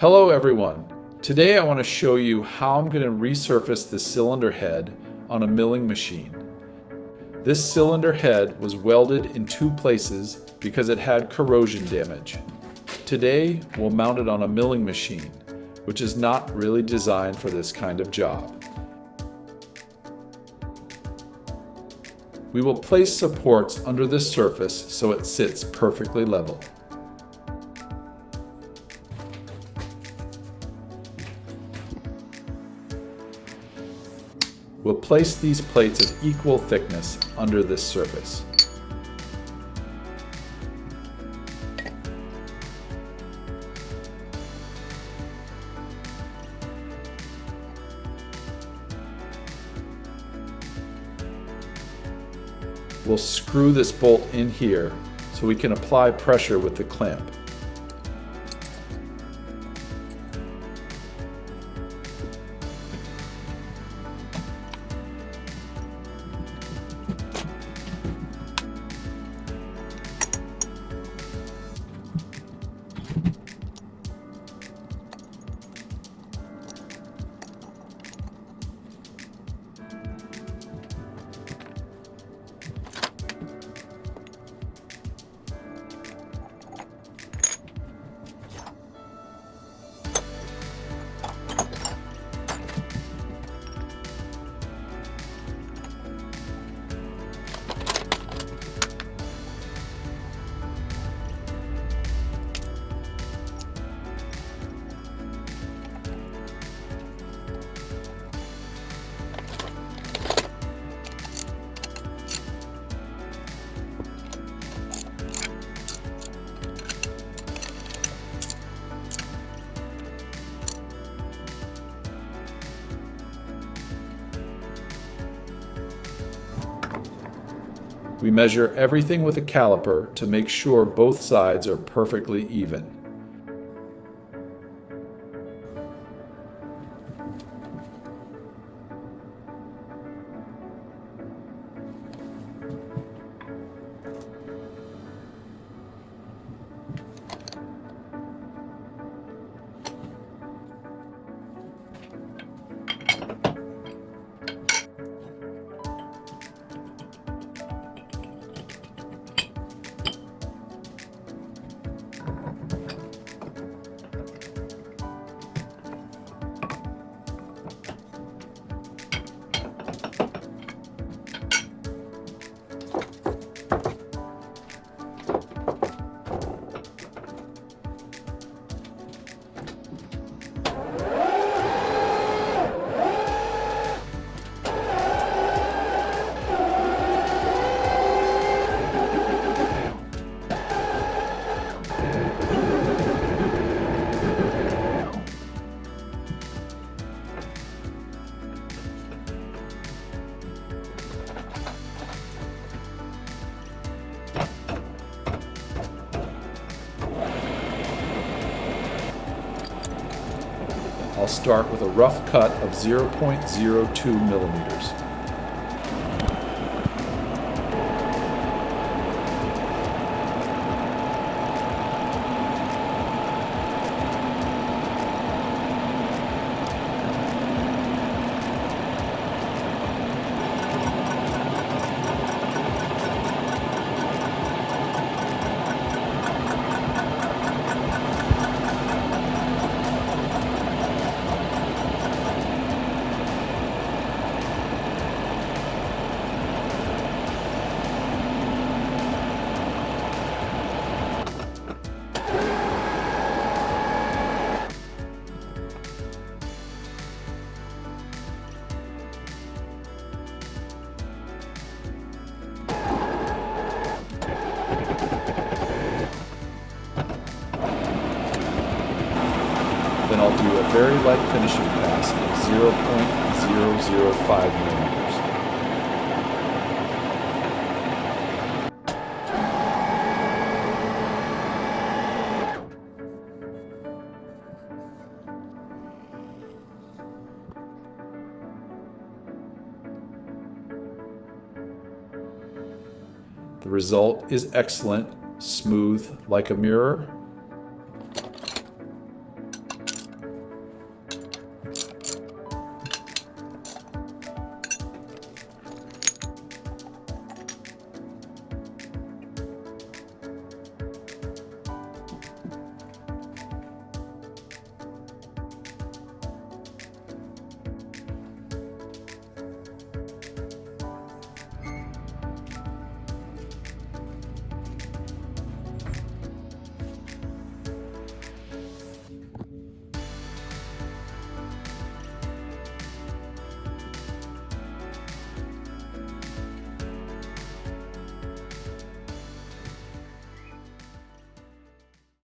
Hello everyone. Today I want to show you how I'm going to resurface the cylinder head on a milling machine. This cylinder head was welded in two places because it had corrosion damage. Today we'll mount it on a milling machine, which is not really designed for this kind of job. We will place supports under this surface so it sits perfectly level. We'll place these plates of equal thickness under this surface. We'll screw this bolt in here so we can apply pressure with the clamp. We measure everything with a caliper to make sure both sides are perfectly even. I'll start with a rough cut of 0.02 millimeters. Then I'll do a very light finishing pass of 0.005 millimeters. The result is excellent, smooth like a mirror,